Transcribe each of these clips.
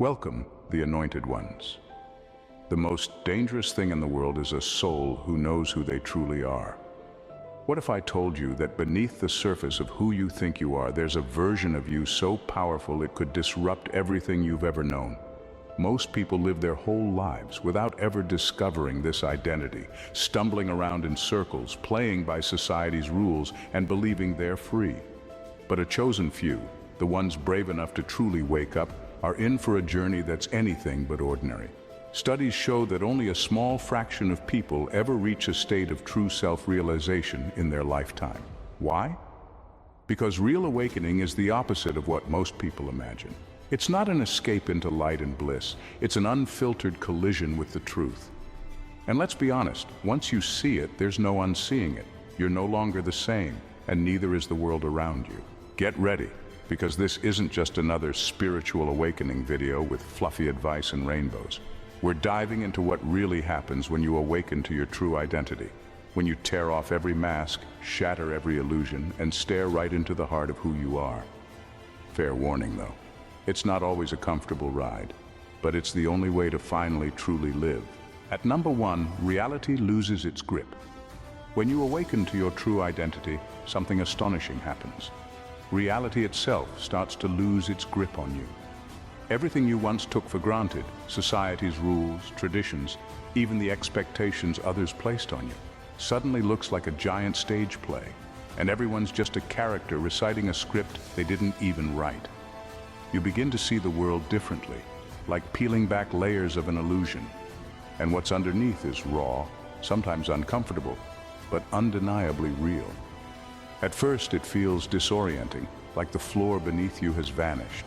Welcome, the anointed ones. The most dangerous thing in the world is a soul who knows who they truly are. What if I told you that beneath the surface of who you think you are, there's a version of you so powerful it could disrupt everything you've ever known? Most people live their whole lives without ever discovering this identity, stumbling around in circles, playing by society's rules, and believing they're free. But a chosen few, the ones brave enough to truly wake up, are in for a journey that's anything but ordinary. Studies show that only a small fraction of people ever reach a state of true self-realization in their lifetime. Why? Because real awakening is the opposite of what most people imagine. It's not an escape into light and bliss. It's an unfiltered collision with the truth. And let's be honest, once you see it, there's no unseeing it. You're no longer the same, and neither is the world around you. Get ready, because this isn't just another spiritual awakening video with fluffy advice and rainbows. We're diving into what really happens when you awaken to your true identity, when you tear off every mask, shatter every illusion, and stare right into the heart of who you are. Fair warning though, it's not always a comfortable ride, but it's the only way to finally truly live. At number 1, reality loses its grip. When you awaken to your true identity, something astonishing happens. Reality itself starts to lose its grip on you. Everything you once took for granted, society's rules, traditions, even the expectations others placed on you, suddenly looks like a giant stage play, and everyone's just a character reciting a script they didn't even write. You begin to see the world differently, like peeling back layers of an illusion, and what's underneath is raw, sometimes uncomfortable, but undeniably real. At first it feels disorienting, like the floor beneath you has vanished.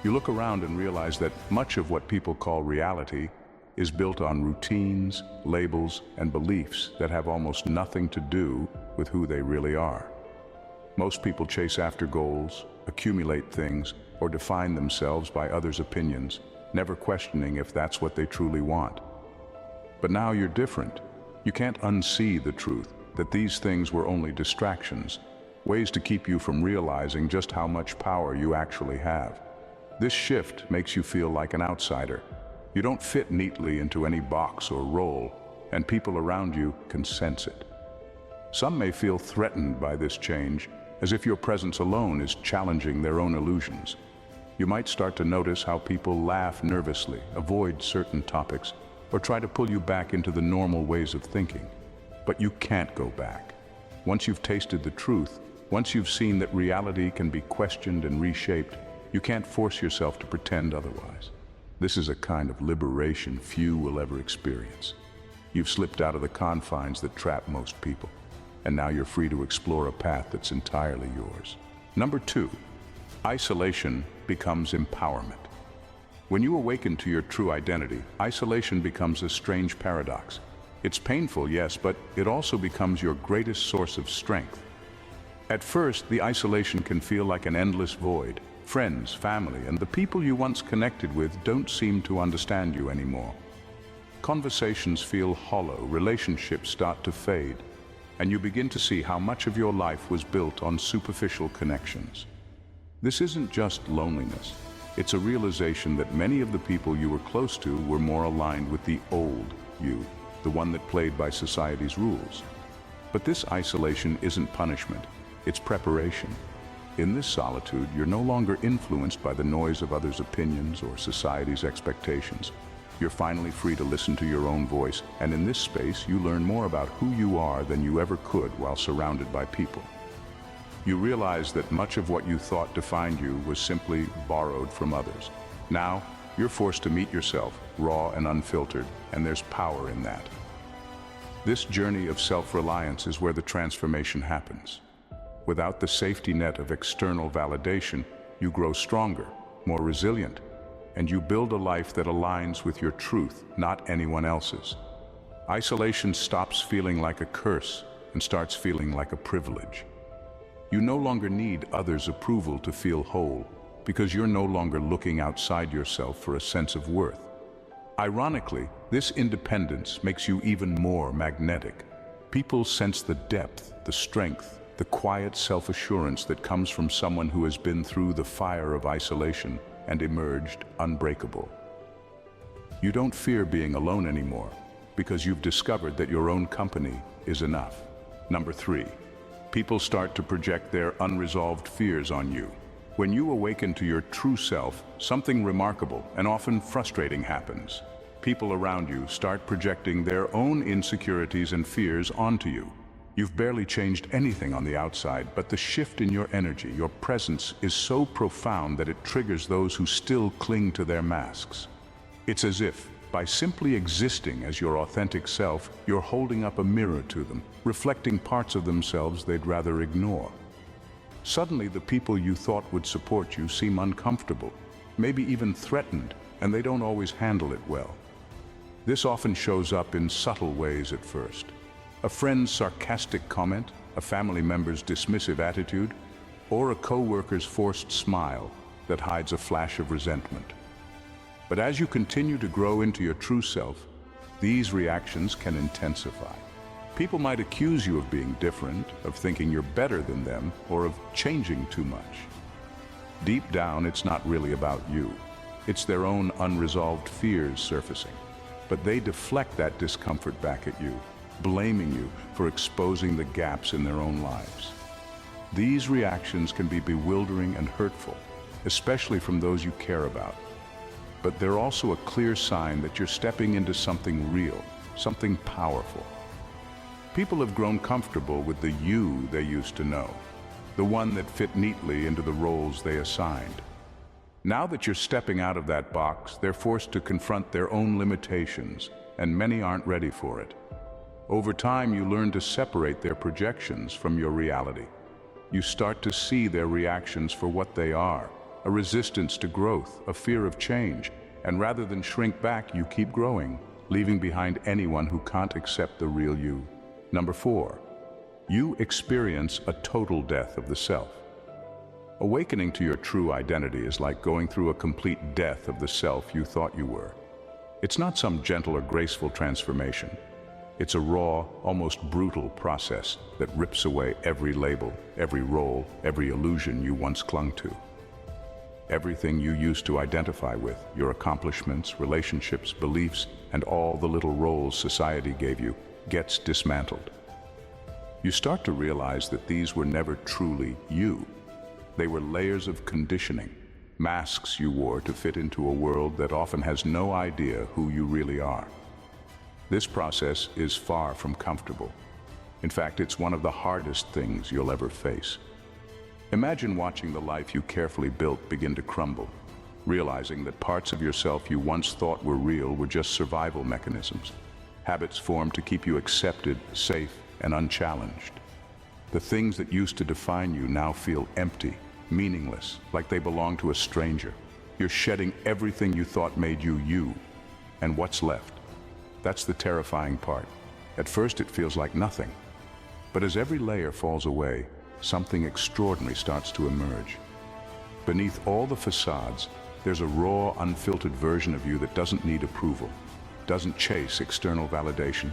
You look around and realize that much of what people call reality is built on routines, labels, and beliefs that have almost nothing to do with who they really are. Most people chase after goals, accumulate things, or define themselves by others' opinions, never questioning if that's what they truly want. But now you're different. You can't unsee the truth that these things were only distractions, ways to keep you from realizing just how much power you actually have. This shift makes you feel like an outsider. You don't fit neatly into any box or role, and people around you can sense it. Some may feel threatened by this change, as if your presence alone is challenging their own illusions. You might start to notice how people laugh nervously, avoid certain topics, or try to pull you back into the normal ways of thinking. But you can't go back. Once you've tasted the truth, once you've seen that reality can be questioned and reshaped, you can't force yourself to pretend otherwise. This is a kind of liberation few will ever experience. You've slipped out of the confines that trap most people, and now you're free to explore a path that's entirely yours. Number 2, isolation becomes empowerment. When you awaken to your true identity, isolation becomes a strange paradox. It's painful, yes, but it also becomes your greatest source of strength. At first, the isolation can feel like an endless void. Friends, family, and the people you once connected with don't seem to understand you anymore. Conversations feel hollow, relationships start to fade, and you begin to see how much of your life was built on superficial connections. This isn't just loneliness. It's a realization that many of the people you were close to were more aligned with the old you, the one that played by society's rules. But this isolation isn't punishment, it's preparation. In this solitude, you're no longer influenced by the noise of others' opinions or society's expectations. You're finally free to listen to your own voice, and in this space, you learn more about who you are than you ever could while surrounded by people. You realize that much of what you thought defined you was simply borrowed from others. Now, you're forced to meet yourself, raw and unfiltered, and there's power in that. This journey of self-reliance is where the transformation happens. Without the safety net of external validation, you grow stronger, more resilient, and you build a life that aligns with your truth, not anyone else's. Isolation stops feeling like a curse and starts feeling like a privilege. You no longer need others' approval to feel whole, because you're no longer looking outside yourself for a sense of worth. Ironically, this independence makes you even more magnetic. People sense the depth, the strength, the quiet self-assurance that comes from someone who has been through the fire of isolation and emerged unbreakable. You don't fear being alone anymore because you've discovered that your own company is enough. Number 3, people start to project their unresolved fears on you. When you awaken to your true self, something remarkable and often frustrating happens. People around you start projecting their own insecurities and fears onto you. You've barely changed anything on the outside, but the shift in your energy, your presence, is so profound that it triggers those who still cling to their masks. It's as if, by simply existing as your authentic self, you're holding up a mirror to them, reflecting parts of themselves they'd rather ignore. Suddenly, the people you thought would support you seem uncomfortable, maybe even threatened, and they don't always handle it well. This often shows up in subtle ways at first. A friend's sarcastic comment, a family member's dismissive attitude, or a co-worker's forced smile that hides a flash of resentment. But as you continue to grow into your true self, these reactions can intensify. People might accuse you of being different, of thinking you're better than them, or of changing too much. Deep down, it's not really about you. It's their own unresolved fears surfacing. But they deflect that discomfort back at you, blaming you for exposing the gaps in their own lives. These reactions can be bewildering and hurtful, especially from those you care about. But they're also a clear sign that you're stepping into something real, something powerful. People have grown comfortable with the you they used to know, the one that fit neatly into the roles they assigned. Now that you're stepping out of that box, they're forced to confront their own limitations, and many aren't ready for it. Over time, you learn to separate their projections from your reality. You start to see their reactions for what they are, a resistance to growth, a fear of change, and rather than shrink back, you keep growing, leaving behind anyone who can't accept the real you. Number 4, you experience a total death of the self. Awakening to your true identity is like going through a complete death of the self you thought you were. It's not some gentle or graceful transformation. It's a raw, almost brutal process that rips away every label, every role, every illusion you once clung to. Everything you used to identify with, your accomplishments, relationships, beliefs, and all the little roles society gave you, gets dismantled. You start to realize that these were never truly you. They were layers of conditioning, masks you wore to fit into a world that often has no idea who you really are. This process is far from comfortable. In fact, it's one of the hardest things you'll ever face. Imagine watching the life you carefully built begin to crumble, realizing that parts of yourself you once thought were real were just survival mechanisms, habits formed to keep you accepted, safe, and unchallenged. The things that used to define you now feel empty, meaningless, like they belong to a stranger. You're shedding everything you thought made you you. And what's left? That's the terrifying part. At first it feels like nothing. But as every layer falls away, something extraordinary starts to emerge. Beneath all the facades, there's a raw, unfiltered version of you that doesn't need approval, doesn't chase external validation,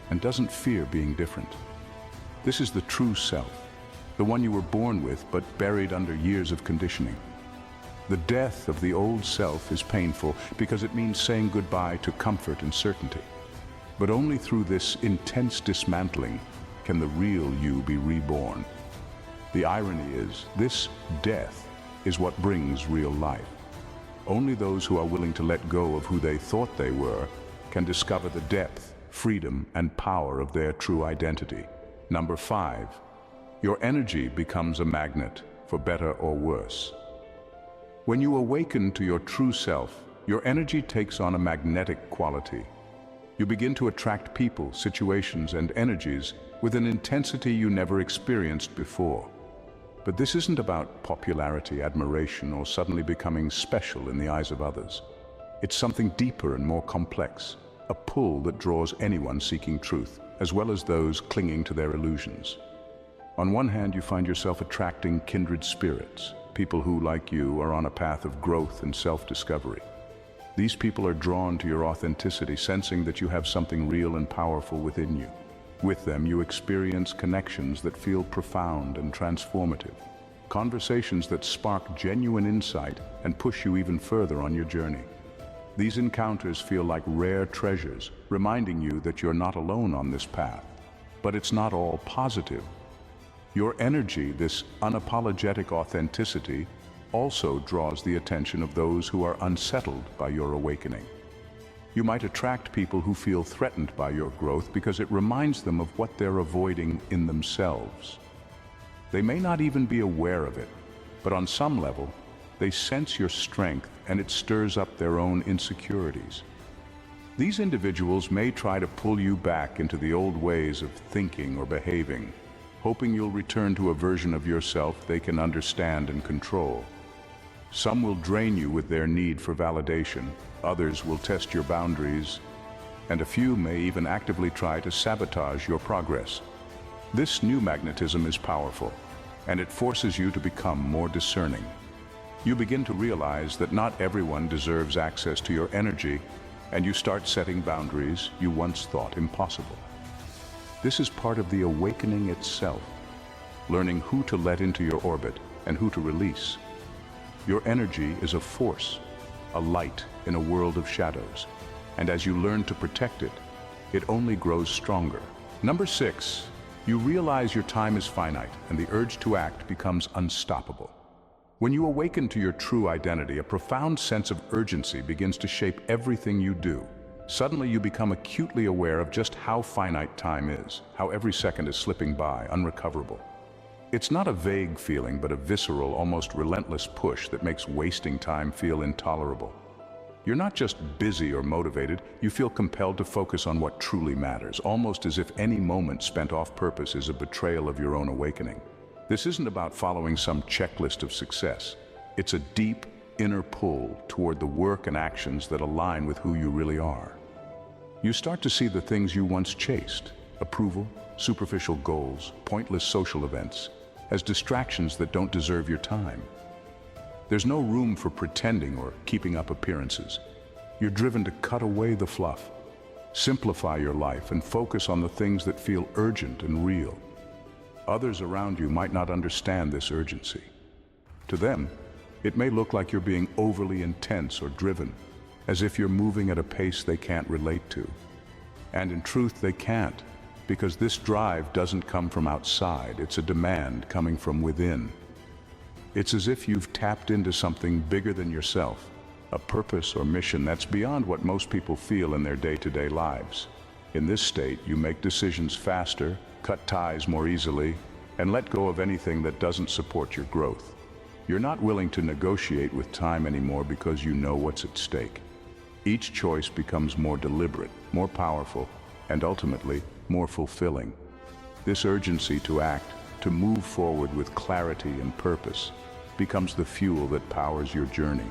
and doesn't fear being different. This is the true self, the one you were born with but buried under years of conditioning. The death of the old self is painful because it means saying goodbye to comfort and certainty. But only through this intense dismantling can the real you be reborn. The irony is, this death is what brings real life. Only those who are willing to let go of who they thought they were can discover the depth, freedom, and power of their true identity. Number 5, your energy becomes a magnet, for better or worse. When you awaken to your true self, your energy takes on a magnetic quality. You begin to attract people, situations, and energies with an intensity you never experienced before. But this isn't about popularity, admiration, or suddenly becoming special in the eyes of others. It's something deeper and more complex, a pull that draws anyone seeking truth, as well as those clinging to their illusions. On one hand, you find yourself attracting kindred spirits, people who, like you, are on a path of growth and self-discovery. These people are drawn to your authenticity, sensing that you have something real and powerful within you. With them, you experience connections that feel profound and transformative. conversations that spark genuine insight and push you even further on your journey. These encounters feel like rare treasures, reminding you that you're not alone on this path. But it's not all positive. Your energy, this unapologetic authenticity, also draws the attention of those who are unsettled by your awakening. You might attract people who feel threatened by your growth because it reminds them of what they're avoiding in themselves. They may not even be aware of it, but on some level, they sense your strength and it stirs up their own insecurities. These individuals may try to pull you back into the old ways of thinking or behaving, hoping you'll return to a version of yourself they can understand and control. Some will drain you with their need for validation, others will test your boundaries, and a few may even actively try to sabotage your progress. This new magnetism is powerful, and it forces you to become more discerning. You begin to realize that not everyone deserves access to your energy, and you start setting boundaries you once thought impossible. This is part of the awakening itself, learning who to let into your orbit and who to release. Your energy is a force, a light in a world of shadows, and as you learn to protect it, it only grows stronger. Number 6, you realize your time is finite and the urge to act becomes unstoppable. When you awaken to your true identity, a profound sense of urgency begins to shape everything you do. Suddenly you become acutely aware of just how finite time is, how every second is slipping by, unrecoverable. It's not a vague feeling, but a visceral, almost relentless push that makes wasting time feel intolerable. You're not just busy or motivated, you feel compelled to focus on what truly matters, almost as if any moment spent off purpose is a betrayal of your own awakening. This isn't about following some checklist of success. It's a deep, inner pull toward the work and actions that align with who you really are. You start to see the things you once chased, approval, superficial goals, pointless social events, as distractions that don't deserve your time. There's no room for pretending or keeping up appearances. You're driven to cut away the fluff, simplify your life, and focus on the things that feel urgent and real. Others around you might not understand this urgency. To them, it may look like you're being overly intense or driven, as if you're moving at a pace they can't relate to. And in truth, they can't, because this drive doesn't come from outside, it's a demand coming from within. It's as if you've tapped into something bigger than yourself, a purpose or mission that's beyond what most people feel in their day-to-day lives. In this state, you make decisions faster, cut ties more easily, and let go of anything that doesn't support your growth. You're not willing to negotiate with time anymore because you know what's at stake. Each choice becomes more deliberate, more powerful, and ultimately, more fulfilling. This urgency to act, to move forward with clarity and purpose, becomes the fuel that powers your journey.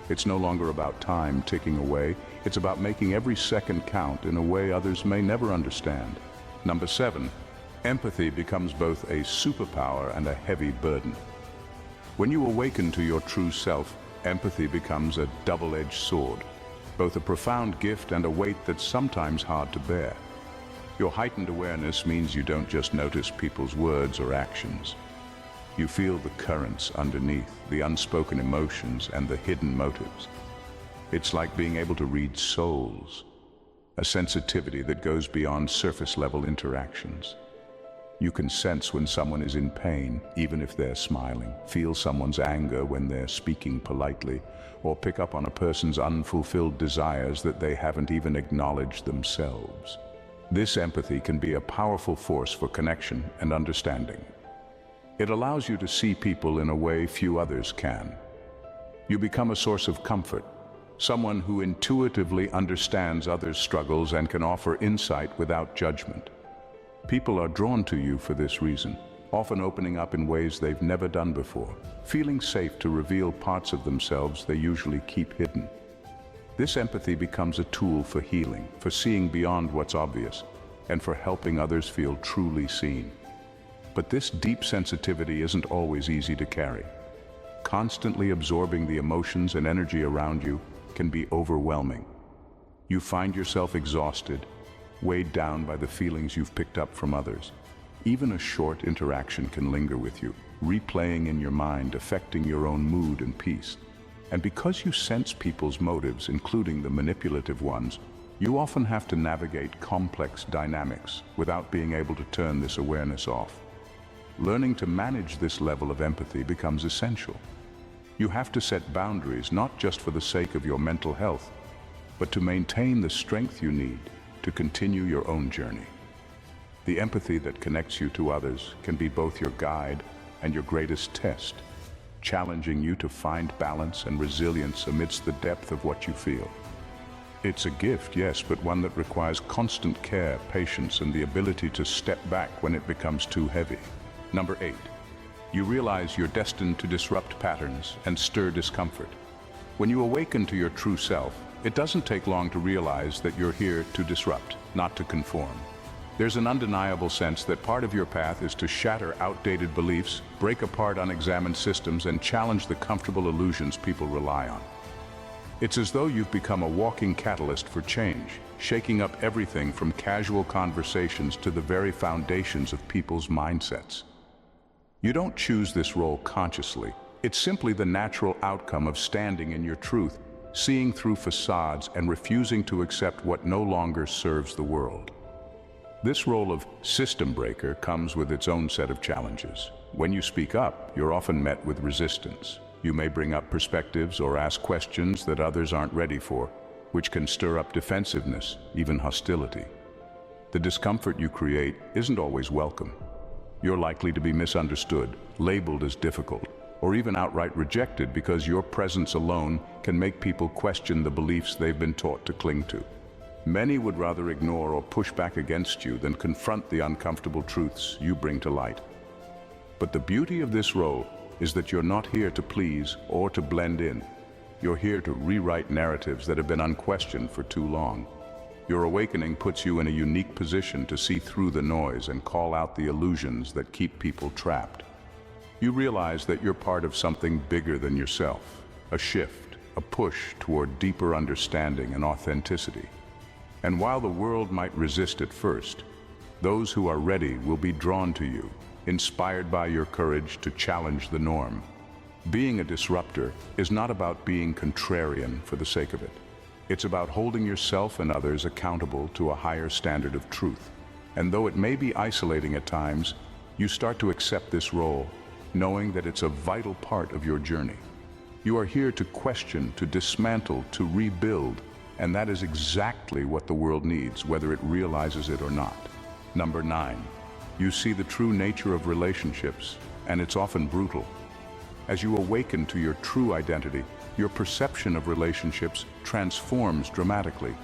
It's no longer about time ticking away, it's about making every second count in a way others may never understand. Number 7, empathy becomes both a superpower and a heavy burden. When you awaken to your true self, empathy becomes a double-edged sword, both a profound gift and a weight that's sometimes hard to bear. Your heightened awareness means you don't just notice people's words or actions. You feel the currents underneath, the unspoken emotions and the hidden motives. It's like being able to read souls, a sensitivity that goes beyond surface-level interactions. You can sense when someone is in pain, even if they're smiling, feel someone's anger when they're speaking politely, or pick up on a person's unfulfilled desires that they haven't even acknowledged themselves. This empathy can be a powerful force for connection and understanding. It allows you to see people in a way few others can. You become a source of comfort, someone who intuitively understands others' struggles and can offer insight without judgment. People are drawn to you for this reason, often opening up in ways they've never done before, feeling safe to reveal parts of themselves they usually keep hidden. This empathy becomes a tool for healing, for seeing beyond what's obvious, and for helping others feel truly seen. But this deep sensitivity isn't always easy to carry. Constantly absorbing the emotions and energy around you can be overwhelming. You find yourself exhausted, weighed down by the feelings you've picked up from others. Even a short interaction can linger with you, replaying in your mind, affecting your own mood and peace. And because you sense people's motives, including the manipulative ones, you often have to navigate complex dynamics without being able to turn this awareness off. Learning to manage this level of empathy becomes essential. You have to set boundaries not just for the sake of your mental health, but to maintain the strength you need to continue your own journey. The empathy that connects you to others can be both your guide and your greatest test, challenging you to find balance and resilience amidst the depth of what you feel. It's a gift, yes, but one that requires constant care, patience, and the ability to step back when it becomes too heavy. Number 8. You realize you're destined to disrupt patterns and stir discomfort. When you awaken to your true self, it doesn't take long to realize that you're here to disrupt, not to conform. There's an undeniable sense that part of your path is to shatter outdated beliefs, break apart unexamined systems, and challenge the comfortable illusions people rely on. It's as though you've become a walking catalyst for change, shaking up everything from casual conversations to the very foundations of people's mindsets. You don't choose this role consciously. It's simply the natural outcome of standing in your truth, seeing through facades and refusing to accept what no longer serves the world. This role of system breaker comes with its own set of challenges. When you speak up, you're often met with resistance. You may bring up perspectives or ask questions that others aren't ready for, which can stir up defensiveness, even hostility. The discomfort you create isn't always welcome. You're likely to be misunderstood, labeled as difficult, or even outright rejected because your presence alone can make people question the beliefs they've been taught to cling to. Many would rather ignore or push back against you than confront the uncomfortable truths you bring to light. But the beauty of this role is that you're not here to please or to blend in. You're here to rewrite narratives that have been unquestioned for too long. Your awakening puts you in a unique position to see through the noise and call out the illusions that keep people trapped. You realize that you're part of something bigger than yourself, a shift, a push toward deeper understanding and authenticity. And while the world might resist at first, those who are ready will be drawn to you, inspired by your courage to challenge the norm. Being a disruptor is not about being contrarian for the sake of it. It's about holding yourself and others accountable to a higher standard of truth. And though it may be isolating at times, you start to accept this role, knowing that it's a vital part of your journey. You are here to question, to dismantle, to rebuild, and that is exactly what the world needs, whether it realizes it or not. Number 9, you see the true nature of relationships, and it's often brutal. As you awaken to your true identity, your perception of relationships transforms dramatically.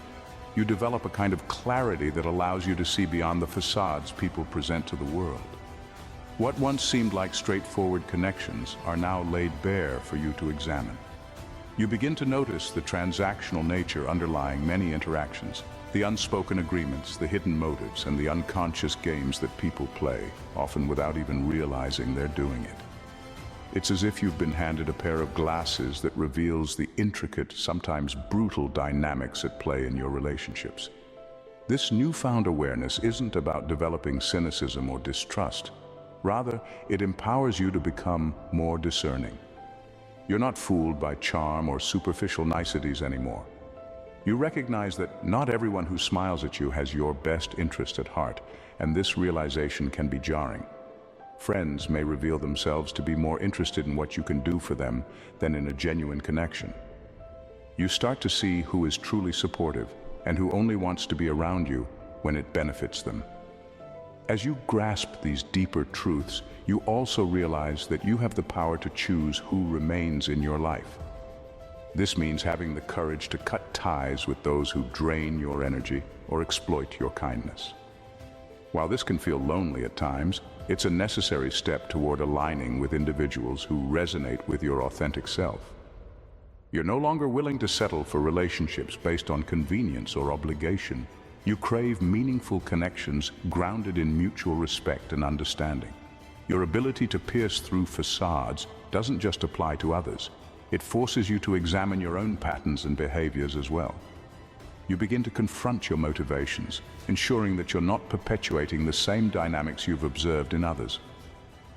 You develop a kind of clarity that allows you to see beyond the facades people present to the world. What once seemed like straightforward connections are now laid bare for you to examine. You begin to notice the transactional nature underlying many interactions, the unspoken agreements, the hidden motives, and the unconscious games that people play, often without even realizing they're doing it. It's as if you've been handed a pair of glasses that reveals the intricate, sometimes brutal dynamics at play in your relationships. This newfound awareness isn't about developing cynicism or distrust. Rather, it empowers you to become more discerning. You're not fooled by charm or superficial niceties anymore. You recognize that not everyone who smiles at you has your best interest at heart, and this realization can be jarring. Friends may reveal themselves to be more interested in what you can do for them than in a genuine connection. You start to see who is truly supportive and who only wants to be around you when it benefits them. As you grasp these deeper truths, you also realize that you have the power to choose who remains in your life. This means having the courage to cut ties with those who drain your energy or exploit your kindness. While this can feel lonely at times, it's a necessary step toward aligning with individuals who resonate with your authentic self. You're no longer willing to settle for relationships based on convenience or obligation. You crave meaningful connections grounded in mutual respect and understanding. Your ability to pierce through facades doesn't just apply to others. It forces you to examine your own patterns and behaviors as well. You begin to confront your motivations, ensuring that you're not perpetuating the same dynamics you've observed in others.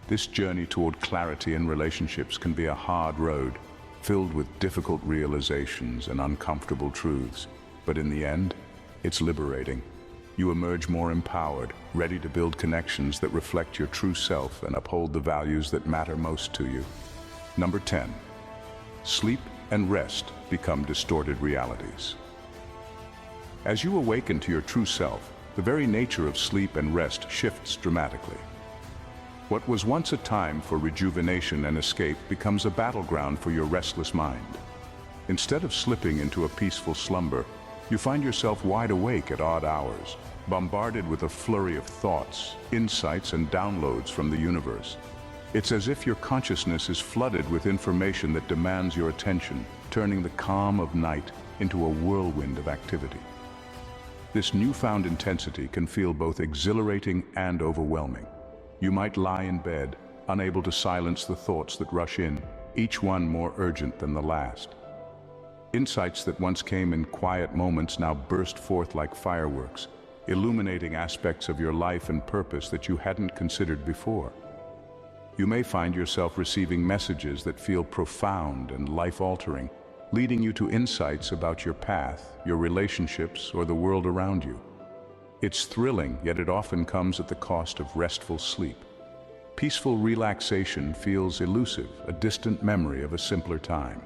This journey toward clarity in relationships can be a hard road, filled with difficult realizations and uncomfortable truths. But in the end, it's liberating. You emerge more empowered, ready to build connections that reflect your true self and uphold the values that matter most to you. Number 10. Sleep and rest become distorted realities. As you awaken to your true self, the very nature of sleep and rest shifts dramatically. What was once a time for rejuvenation and escape becomes a battleground for your restless mind. Instead of slipping into a peaceful slumber, you find yourself wide awake at odd hours, bombarded with a flurry of thoughts, insights, and downloads from the universe. It's as if your consciousness is flooded with information that demands your attention, turning the calm of night into a whirlwind of activity. This newfound intensity can feel both exhilarating and overwhelming. You might lie in bed, unable to silence the thoughts that rush in, each one more urgent than the last. Insights that once came in quiet moments now burst forth like fireworks, illuminating aspects of your life and purpose that you hadn't considered before. You may find yourself receiving messages that feel profound and life-altering, leading you to insights about your path, your relationships, or the world around you. It's thrilling, yet it often comes at the cost of restful sleep. Peaceful relaxation feels elusive, a distant memory of a simpler time.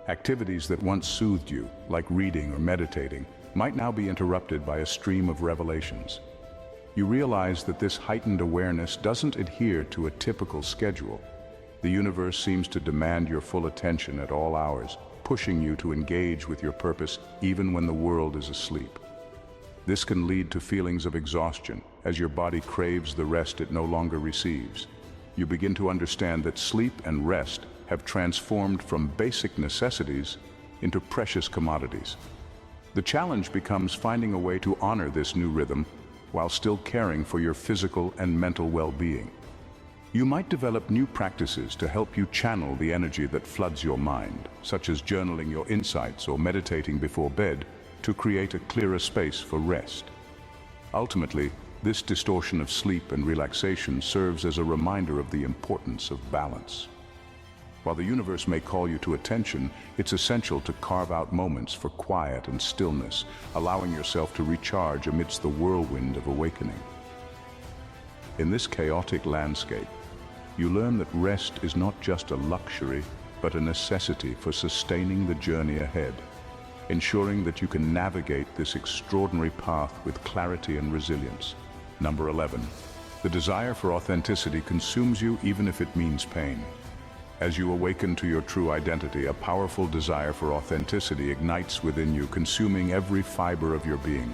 Activities that once soothed you, like reading or meditating, might now be interrupted by a stream of revelations. You realize that this heightened awareness doesn't adhere to a typical schedule. The universe seems to demand your full attention at all hours, pushing you to engage with your purpose even when the world is asleep. This can lead to feelings of exhaustion, as your body craves the rest it no longer receives. You begin to understand that sleep and rest have transformed from basic necessities into precious commodities. The challenge becomes finding a way to honor this new rhythm while still caring for your physical and mental well-being. You might develop new practices to help you channel the energy that floods your mind, such as journaling your insights or meditating before bed to create a clearer space for rest. Ultimately, this distortion of sleep and relaxation serves as a reminder of the importance of balance. While the universe may call you to attention, it's essential to carve out moments for quiet and stillness, allowing yourself to recharge amidst the whirlwind of awakening. In this chaotic landscape, you learn that rest is not just a luxury, but a necessity for sustaining the journey ahead, ensuring that you can navigate this extraordinary path with clarity and resilience. Number 11. The desire for authenticity consumes you even if it means pain. As you awaken to your true identity, a powerful desire for authenticity ignites within you, consuming every fiber of your being.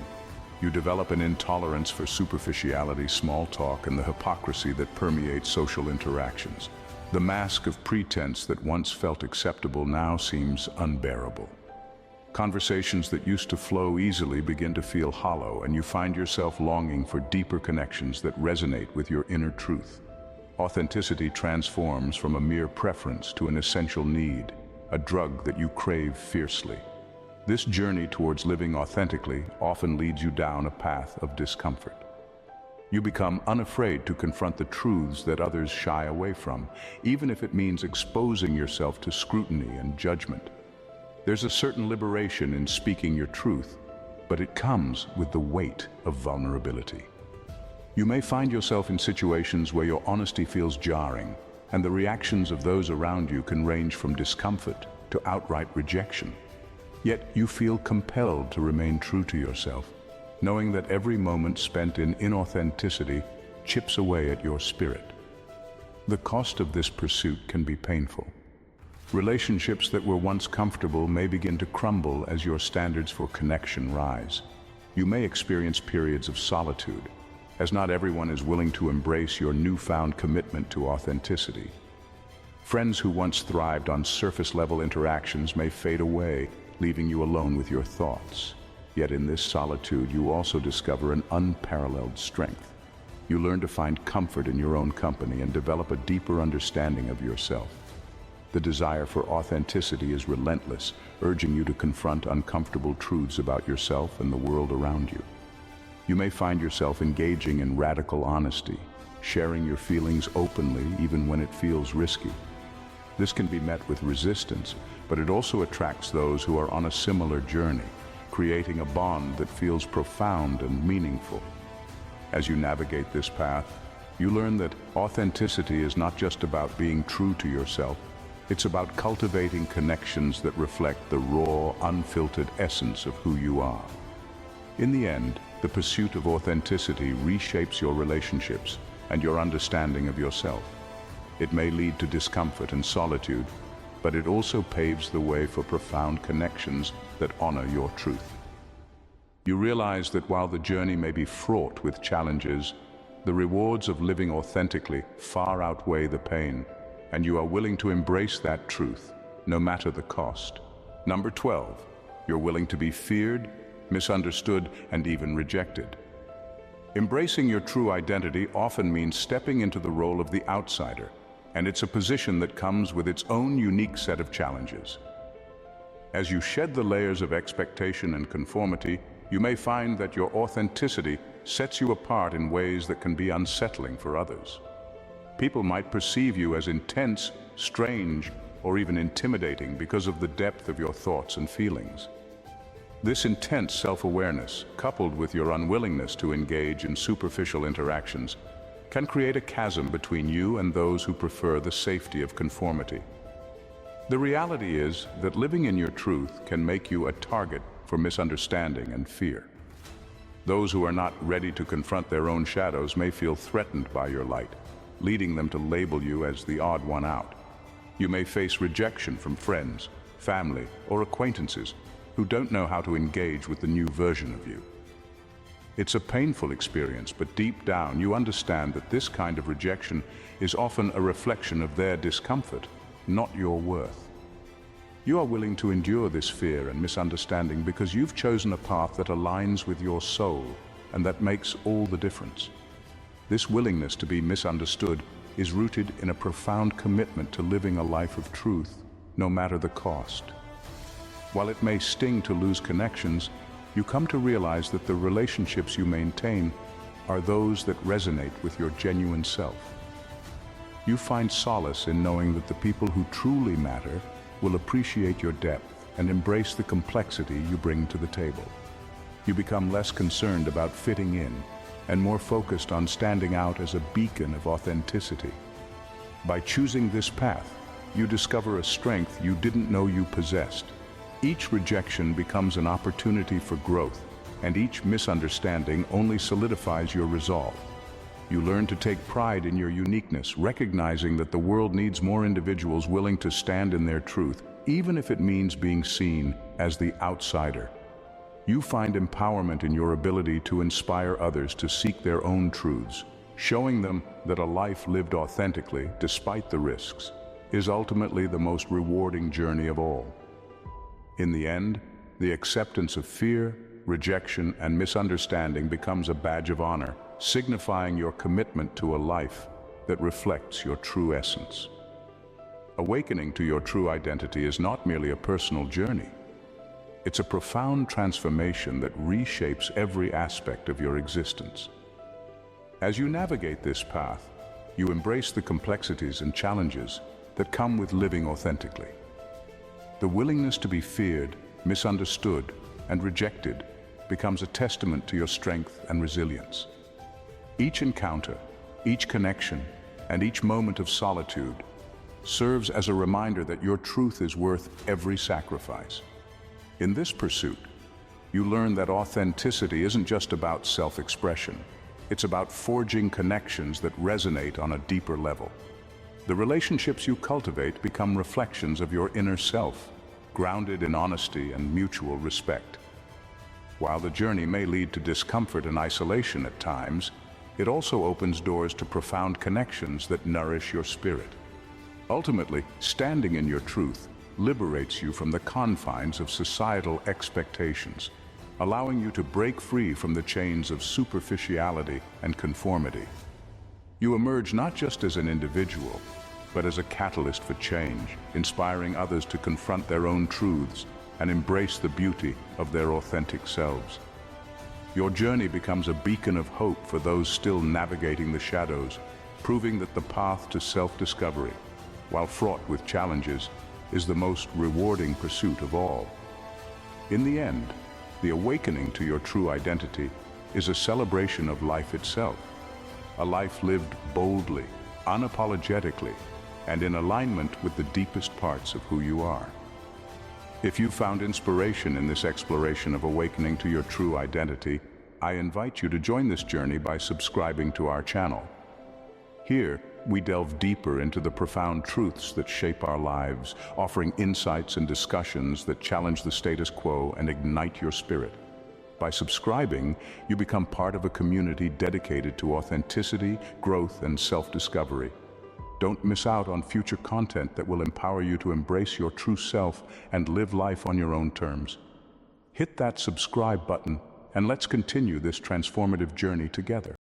You develop an intolerance for superficiality, small talk, and the hypocrisy that permeates social interactions. The mask of pretense that once felt acceptable now seems unbearable. Conversations that used to flow easily begin to feel hollow, and you find yourself longing for deeper connections that resonate with your inner truth. Authenticity transforms from a mere preference to an essential need, a drug that you crave fiercely. This journey towards living authentically often leads you down a path of discomfort. You become unafraid to confront the truths that others shy away from, even if it means exposing yourself to scrutiny and judgment. There's a certain liberation in speaking your truth, but it comes with the weight of vulnerability. You may find yourself in situations where your honesty feels jarring, and the reactions of those around you can range from discomfort to outright rejection. Yet you feel compelled to remain true to yourself, knowing that every moment spent in inauthenticity chips away at your spirit. The cost of this pursuit can be painful. Relationships that were once comfortable may begin to crumble as your standards for connection rise. You may experience periods of solitude, as not everyone is willing to embrace your newfound commitment to authenticity. Friends who once thrived on surface-level interactions may fade away, leaving you alone with your thoughts. Yet in this solitude, you also discover an unparalleled strength. You learn to find comfort in your own company and develop a deeper understanding of yourself. The desire for authenticity is relentless, urging you to confront uncomfortable truths about yourself and the world around you. You may find yourself engaging in radical honesty, sharing your feelings openly even when it feels risky. This can be met with resistance, but it also attracts those who are on a similar journey, creating a bond that feels profound and meaningful. As you navigate this path, you learn that authenticity is not just about being true to yourself. It's about cultivating connections that reflect the raw, unfiltered essence of who you are. In the end, the pursuit of authenticity reshapes your relationships and your understanding of yourself. It may lead to discomfort and solitude, but it also paves the way for profound connections that honor your truth. You realize that while the journey may be fraught with challenges, the rewards of living authentically far outweigh the pain, and you are willing to embrace that truth, no matter the cost. Number 12, you're willing to be feared, misunderstood, and even rejected. Embracing your true identity often means stepping into the role of the outsider, and it's a position that comes with its own unique set of challenges. As you shed the layers of expectation and conformity, you may find that your authenticity sets you apart in ways that can be unsettling for others. People might perceive you as intense, strange, or even intimidating because of the depth of your thoughts and feelings. This intense self-awareness, coupled with your unwillingness to engage in superficial interactions, can create a chasm between you and those who prefer the safety of conformity. The reality is that living in your truth can make you a target for misunderstanding and fear. Those who are not ready to confront their own shadows may feel threatened by your light, leading them to label you as the odd one out. You may face rejection from friends, family, or acquaintances who don't know how to engage with the new version of you. It's a painful experience, but deep down you understand that this kind of rejection is often a reflection of their discomfort, not your worth. You are willing to endure this fear and misunderstanding because you've chosen a path that aligns with your soul, and that makes all the difference. This willingness to be misunderstood is rooted in a profound commitment to living a life of truth, no matter the cost. While it may sting to lose connections, you come to realize that the relationships you maintain are those that resonate with your genuine self. You find solace in knowing that the people who truly matter will appreciate your depth and embrace the complexity you bring to the table. You become less concerned about fitting in and more focused on standing out as a beacon of authenticity. By choosing this path, you discover a strength you didn't know you possessed. Each rejection becomes an opportunity for growth, and each misunderstanding only solidifies your resolve. You learn to take pride in your uniqueness, recognizing that the world needs more individuals willing to stand in their truth, even if it means being seen as the outsider. You find empowerment in your ability to inspire others to seek their own truths, showing them that a life lived authentically, despite the risks, is ultimately the most rewarding journey of all. In the end, the acceptance of fear, rejection, and misunderstanding becomes a badge of honor, signifying your commitment to a life that reflects your true essence. Awakening to your true identity is not merely a personal journey. It's a profound transformation that reshapes every aspect of your existence. As you navigate this path, you embrace the complexities and challenges that come with living authentically. The willingness to be feared, misunderstood, and rejected becomes a testament to your strength and resilience. Each encounter, each connection, and each moment of solitude serves as a reminder that your truth is worth every sacrifice. In this pursuit, you learn that authenticity isn't just about self-expression. It's about forging connections that resonate on a deeper level. The relationships you cultivate become reflections of your inner self, grounded in honesty and mutual respect. While the journey may lead to discomfort and isolation at times, it also opens doors to profound connections that nourish your spirit. Ultimately, standing in your truth liberates you from the confines of societal expectations, allowing you to break free from the chains of superficiality and conformity. You emerge not just as an individual, but as a catalyst for change, inspiring others to confront their own truths and embrace the beauty of their authentic selves. Your journey becomes a beacon of hope for those still navigating the shadows, proving that the path to self-discovery, while fraught with challenges, is the most rewarding pursuit of all. In the end, the awakening to your true identity is a celebration of life itself, a life lived boldly, unapologetically, and in alignment with the deepest parts of who you are. If you found inspiration in this exploration of awakening to your true identity, I invite you to join this journey by subscribing to our channel. Here, we delve deeper into the profound truths that shape our lives, offering insights and discussions that challenge the status quo and ignite your spirit. By subscribing, you become part of a community dedicated to authenticity, growth, and self-discovery. Don't miss out on future content that will empower you to embrace your true self and live life on your own terms. Hit that subscribe button and let's continue this transformative journey together.